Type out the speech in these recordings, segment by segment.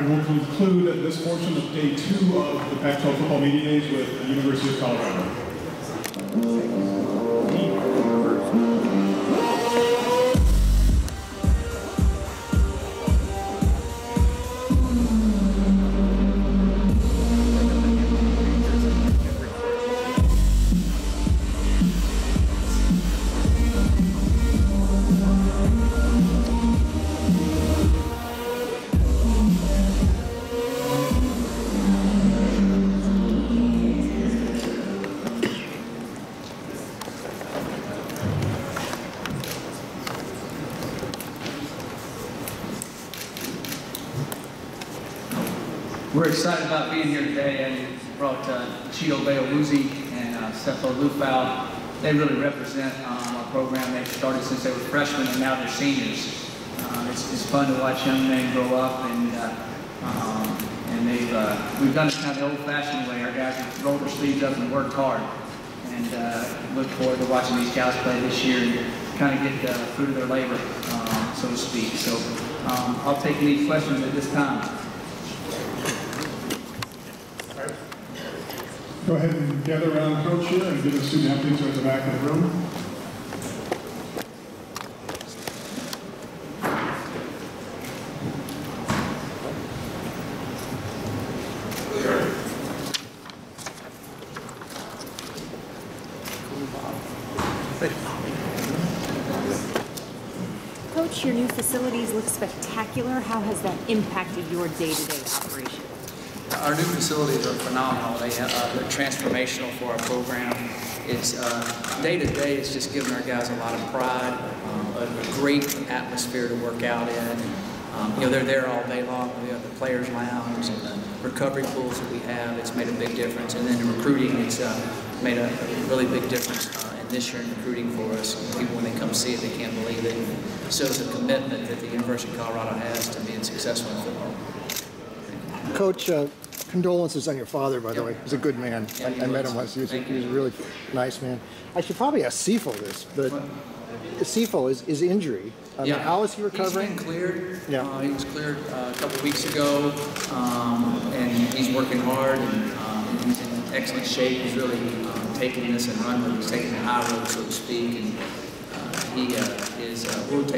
right, we'll conclude this portion of day 2 of the Pac-12 football media days with the University of Colorado. We're excited about being here today, and brought Cheeto Beowuzi and Sepho Lufau. They really represent our program. They've started since they were freshmen, and now they're seniors. It's fun to watch young men grow up, and we've done it kind of the old-fashioned way. Our guys have rolled their sleeves up and worked hard, and look forward to watching these guys play this year and kind of get the fruit of their labor, so to speak. So I'll take any questions at this time. Go ahead and gather around Coach here and give the student athletes at the back of the room. Coach, your new facilities look spectacular. How has that impacted your day-to-day operation? Our new facilities are phenomenal. They're transformational for our program. It's day to day, it's just giving our guys a lot of pride, a great atmosphere to work out in. You know, they're there all day long. We have the players' lounge and the recovery pools that we have. It's made a big difference. And then in recruiting, it's made a really big difference in this year in recruiting for us. People, when they come see it, they can't believe it. It shows the commitment that the University of Colorado has to being successful in football. Coach, condolences on your father, by the way. He's a good man. Yeah, I met him once. He was a really nice man. I should probably ask Sepho this, but Sepho is injury. Yeah. How is he recovering? He's been cleared. Yeah. He was cleared a couple weeks ago, and he's working hard, and he's in excellent shape. He's really taking this and running with it. He's taking the high road, so to speak, and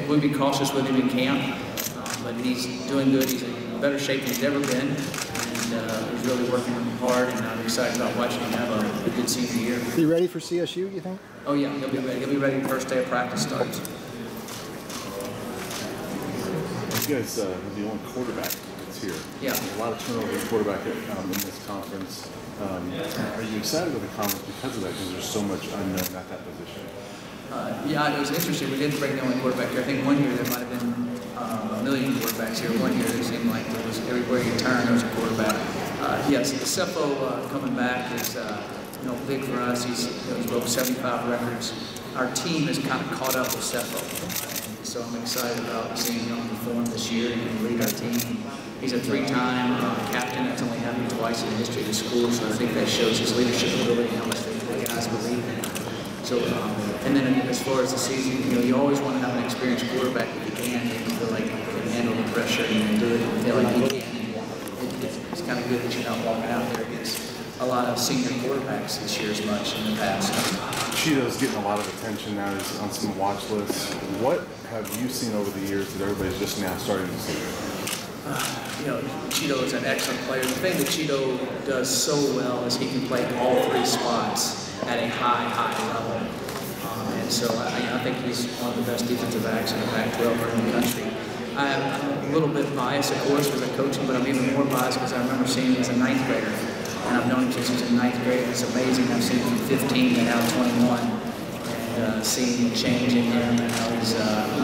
we'll be cautious with him in camp, but he's doing good. He's in better shape than he's ever been. He's really working hard, and I'm excited about watching him have a good senior year. Is he ready for CSU, you think? Oh yeah, he'll be ready. He'll be ready the first day of practice starts. You guys are the only quarterback that's here. Yeah. A lot of turnover in quarterback in this conference. Are you excited about the conference because of that? Because there's so much unknown at that position. Yeah, it was interesting. We didn't bring the only quarterback here. I think one year there might have been a million quarterbacks here. One year it seemed like there was everywhere you turn there was a quarterback. Yes, Sepho coming back is big for us. He's broke 75 records. Our team has kind of caught up with Sepho, so I'm excited about seeing him perform this year and lead our team. He's a 3-time captain. That's only happened twice in the history of the school, so I think that shows his leadership ability and how much the guys believe in him. So, and then as far as the season, you always want to have an experienced quarterback if you can. You feel like you can handle the pressure and do it and feel like you can. It's kind of good that you're not walking out there against a lot of senior quarterbacks this year as much in the past. Cheeto's getting a lot of attention now. He's on some watch lists. What have you seen over the years that everybody's just now starting to see? Cheeto is an excellent player. The thing that Cheeto does so well is he can play all 3 spots at a high level. And so I think he's one of the best defensive backs in the Pac-12 or in the country. I'm a little bit biased, of course, because I coach him, but I'm even more biased because I remember seeing him as a 9th grader. And I've known him since he was in 9th grade. It's amazing. I've seen him from 15 to now 21. And seeing the change in him and how he's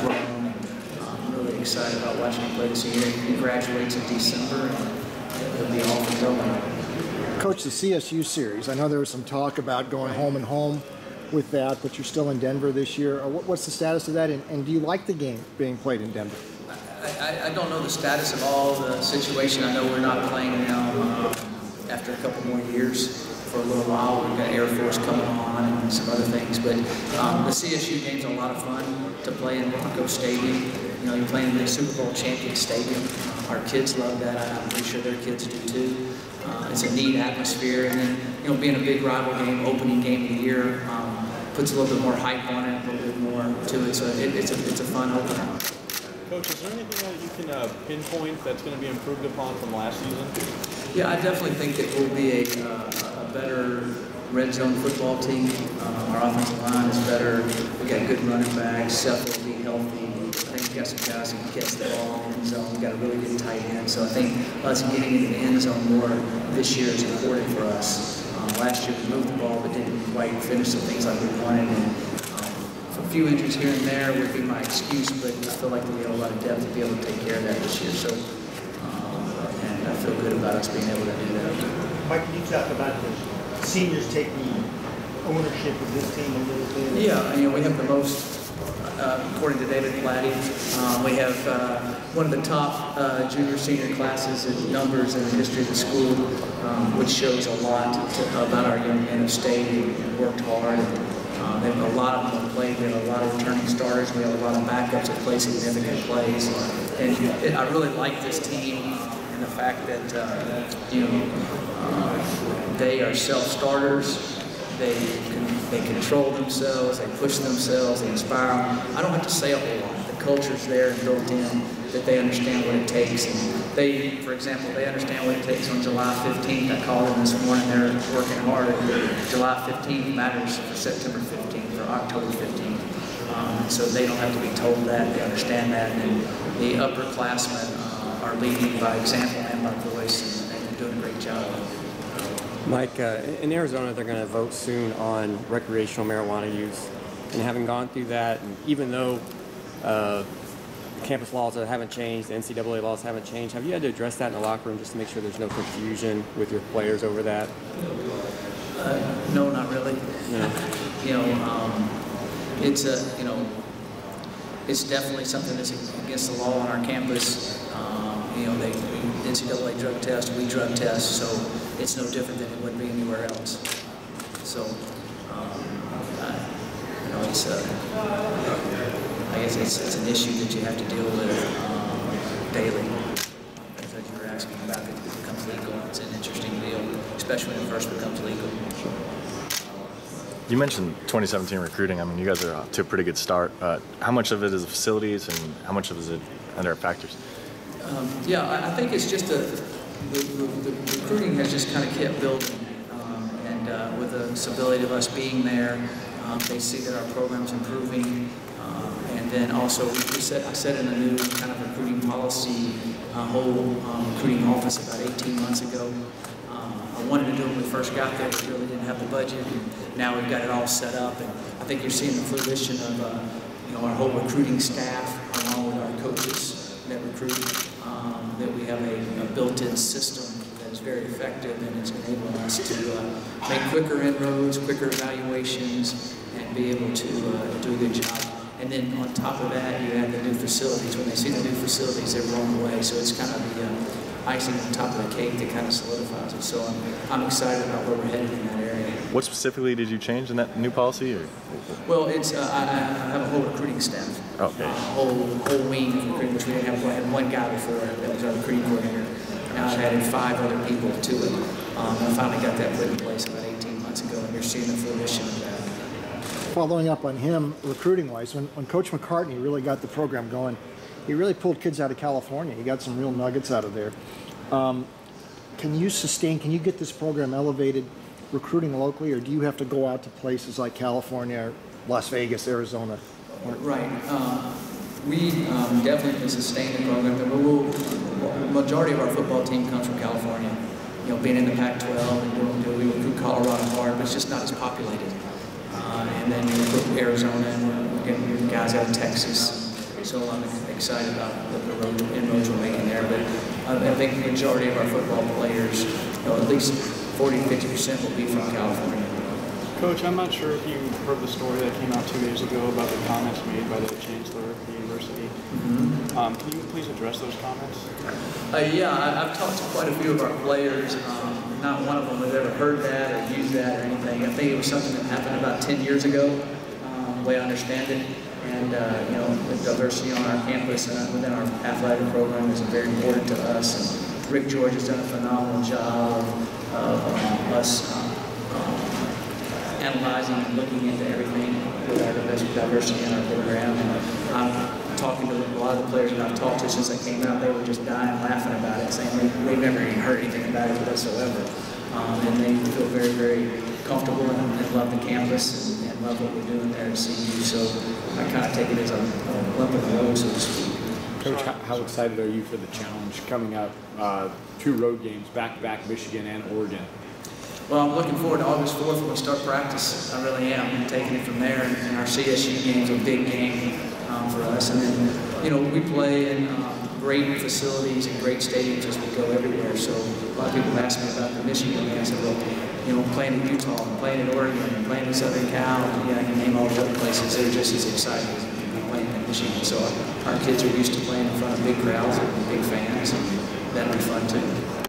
grown. I'm really excited about watching him play this year. He graduates in December, and it'll be all for going. Coach, the CSU series, I know there was some talk about going home and home with that, but you're still in Denver this year. What's the status of that, and do you like the game being played in Denver? I don't know the status of all the situation. I know we're not playing now after a couple more years for a little while. We've got Air Force coming on and some other things, but the CSU game's a lot of fun to play in Bronco Stadium. You know, you're playing in the Super Bowl champion stadium. Our kids love that. I'm pretty sure their kids do too. It's a neat atmosphere, and then you know, being a big rival game, opening game of the year, puts a little bit more hype on it, a little bit more to it. So it's a fun opener. Coach, is there anything that you can pinpoint that's going to be improved upon from last season? Yeah, I definitely think that we'll be a better red zone football team. Our offensive line is better. We got good running backs. Seth will be healthy. I think we got some guys who can catch the ball in the end zone. We got a really good tight end. So I think us getting into the end zone more this year is important for us. Last year we moved the ball but didn't quite finish the things like we wanted. And a few injuries here and there would be my excuse, but I feel like we have a lot of depth to be able to take care of that this year. So, and I feel good about us being able to do that. Mike, can you talk about the seniors taking ownership of this team a little bit? Yeah, you know, we have the most, according to David Platty, we have one of the top junior-senior classes in numbers in the history of the school, which shows a lot about our young men who stayed and worked hard. They have a lot of them played. We have a lot of returning starters. We have a lot of backups that play significant plays. And I really like this team and the fact that you know, they are self-starters. They control themselves. They push themselves. They inspire them. I don't have to say a whole lot. The culture's there and built in. That they understand what it takes. And they, for example, they understand what it takes on July 15th. I called them this morning. They're working hard. July 15th matters for September 15th or October 15th. So they don't have to be told that. They understand that. And the upperclassmen are leading by example and by voice, and they're doing a great job. Mike, in Arizona, they're going to vote soon on recreational marijuana use. And having gone through that, and even though campus laws haven't changed, the NCAA laws haven't changed, have you had to address that in the locker room just to make sure there's no confusion with your players over that? No, not really. No. You know, it's you know, it's definitely something that's against the law on our campus. You know, NCAA drug test, we drug test, so it's no different than it would be anywhere else. So, you know, it's I guess it's an issue that you have to deal with daily. As you were asking about, it becomes legal. It's an interesting deal, especially when it first becomes legal. Sure. You mentioned 2017 recruiting. I mean, you guys are off to a pretty good start. How much of it is the facilities, and how much of it is other factors? Yeah, I think it's just the recruiting has just kind of kept building, and with the stability of us being there, they see that our program's improving. And then also, I set in a new kind of recruiting policy, whole recruiting office about 18 months ago. I wanted to do it when we first got there, we really didn't have the budget, and now we've got it all set up. And I think you're seeing the fruition of you know, our whole recruiting staff, along with our coaches that recruit, that we have a built-in system that is very effective, and it's enabling us to make quicker inroads, quicker evaluations, and be able to do a good job. And then on top of that, you add the new facilities. When they see the new facilities, they're blown away. So it's kind of the icing on top of the cake that kind of solidifies it. So I'm excited about where we're headed in that area. What specifically did you change in that new policy? Or? Well, it's I have a whole recruiting staff. Okay. Whole wing of recruiting, which we didn't have. I had one guy before that was our recruiting coordinator. Now I've added 5 other people to it. I finally got that put in place about 18 months ago, and you're seeing the fruition of that. Following up on him, recruiting-wise, when Coach McCartney really got the program going, he really pulled kids out of California. He got some real nuggets out of there. Can you get this program elevated recruiting locally, or do you have to go out to places like California, Las Vegas, Arizona? Right. We definitely can sustain the program. The majority of our football team comes from California. You know, being in the Pac-12, and we recruit Colorado hard, but it's just not as populated. And then you recruit Arizona, and we're getting guys out of Texas. So I'm excited about the inroads we're making there. But I think the majority of our football players, you know, at least 40–50% will be from California. Coach, I'm not sure if you heard the story that came out 2 days ago about the comments made by the chancellor of the university. Mm-hmm. Can you please address those comments? Yeah, I've talked to quite a few of our players. Not one of them has ever heard that or used that or anything. I think it was something that happened about 10 years ago, the way I understand it. and the diversity on our campus and within our athletic program is very important to us. And Rick George has done a phenomenal job of us analyzing and looking into everything with our diversity in our program. And I'm talking to a lot of the players that I've talked to since I came out. They were just dying laughing about it, saying they've never even heard anything about it whatsoever. And they feel very, very comfortable and love the campus and love what we're doing there at CU. So I kind of take it as a lump in the road, so to speak. Coach, how excited are you for the challenge coming up? 2 road games, back-to-back, Michigan and Oregon. Well, I'm looking forward to August 4th when we start practice. I really am. I'm taking it from there. And our CSU game is a big game for us. And then, we play in great facilities and great stadiums as we go everywhere. So a lot of people ask me about the Michigan game. I said, well, playing in Utah, and playing in Oregon, and playing in Southern Cal, and I can name all the other places. They're just as exciting as playing in Michigan. So our kids are used to playing in front of big crowds and big fans, and that'll be fun too.